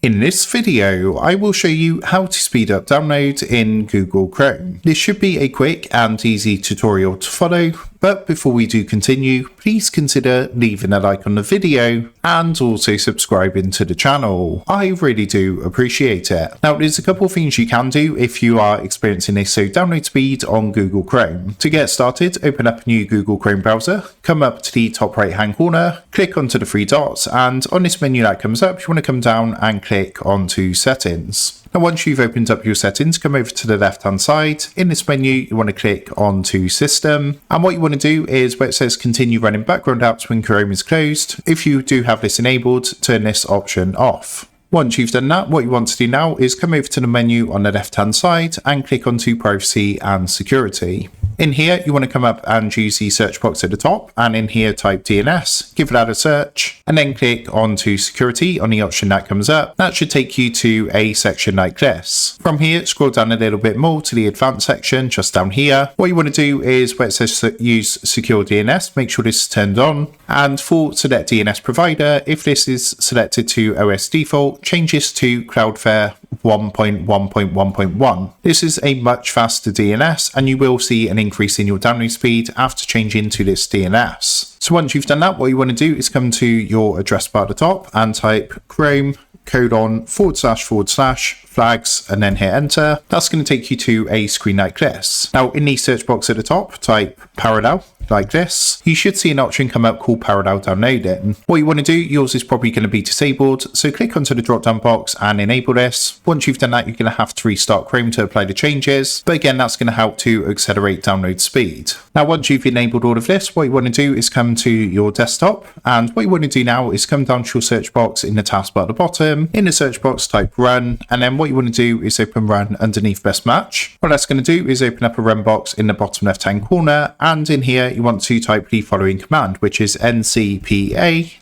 In this video, I will show you how to speed up download in Google Chrome. This should be a quick and easy tutorial to follow, but before we do continue, please consider leaving a like on the video and also subscribing to the channel. I really do appreciate it. Now, there's a couple of things you can do if you are experiencing a slow download speed on Google Chrome. To get started, open up a new Google Chrome browser, come up to the top right hand corner, click onto the three dots, and on this menu that comes up, you want to come down and click onto settings. Now, once you've opened up your settings, come over to the left hand side. In this menu, you want to click onto system. And what you want to do is where it says continue running background apps when Chrome is closed, if you do have this enabled, turn this option off. Once you've done that, what you want to do now is come over to the menu on the left hand side and click onto privacy and security. In here, you want to come up and use the search box at the top, and in here type DNS, give that a search, and then click onto security on the option that comes up. That should take you to a section like this. From here, scroll down a little bit more to the advanced section just down here. What you want to do is where it says use secure DNS, make sure this is turned on, and for select DNS provider, if this is selected to OS default, change this to Cloudflare 1.1.1.1. This is a much faster DNS, and you will see an increase in your download speed after changing to this DNS. So once you've done that, what you want to do is come to your address bar at the top and type Chrome // flags and then hit enter. That's going to take you to a screen like this. Now, in the search box at the top, type parallel like this. You should see an option come up called parallel downloading. What you want to do, yours is probably going to be disabled, so click onto the drop down box and enable this. Once you've done that, you're going to have to restart Chrome to apply the changes, but again, that's going to help to accelerate download speed. Now, once you've enabled all of this, what you want to do is come to your desktop, and what you want to do now is come down to your search box in the taskbar at the bottom. In the search box, type run, and then what you want to do is open run underneath best match. What that's going to do is open up a run box in the bottom left hand corner, and in here you want to type the following command, which is ncpa.cpl,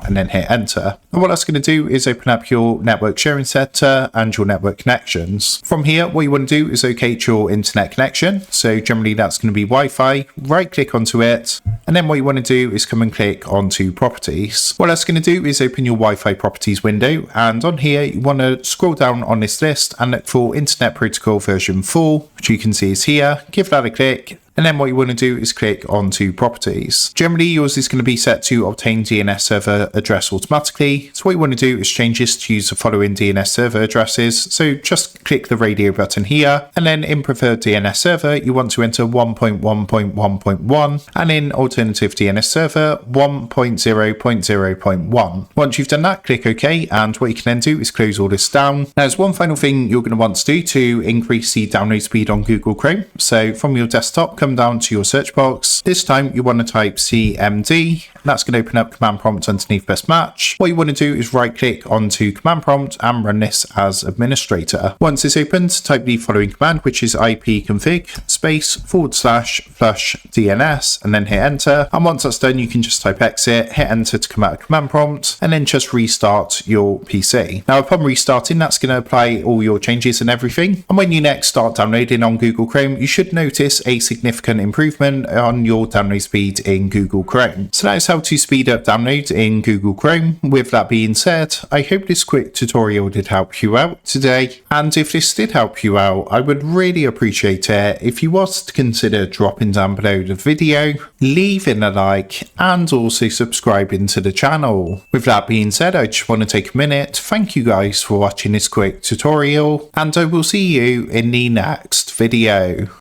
and then hit enter. And what that's going to do is open up your network sharing center and your network connections. From here, what you want to do is locate your internet connection. So generally that's going to be Wi-Fi. Right click onto it, and then what you want to do is come and click onto properties. What that's going to do is open your Wi-Fi properties window, and on here you want to scroll down on this list and look for Internet Protocol version 4, which you can see is here. Give that a click. And then what you want to do is click onto properties. Generally, yours is going to be set to obtain DNS server address automatically. So what you want to do is change this to use the following DNS server addresses. So just click the radio button here, and then in preferred DNS server, you want to enter 1.1.1.1, and in alternative DNS server 1.0.0.1. Once you've done that, click OK, and what you can then do is close all this down. Now, there's one final thing you're going to want to do to increase the download speed on Google Chrome. So from your desktop, come down to your search box. This time you want to type CMD. That's going to open up command prompt underneath best match. What you want to do is right click onto command prompt and run this as administrator. Once it's opened, type the following command, which is ipconfig space / flush DNS, and then hit enter. And once that's done, you can just type exit, hit enter to come out of command prompt, and then just restart your PC. Now, upon restarting, that's going to apply all your changes and everything. And when you next start downloading on Google Chrome, you should notice a significant improvement on your download speed in Google Chrome. So that is how to speed up download in Google Chrome. With that being said, I hope this quick tutorial did help you out today. And if this did help you out, I would really appreciate it if you was to consider dropping down below the video, leaving a like, and also subscribing to the channel. With that being said, I just want to take a minute to thank you guys for watching this quick tutorial, and I will see you in the next video.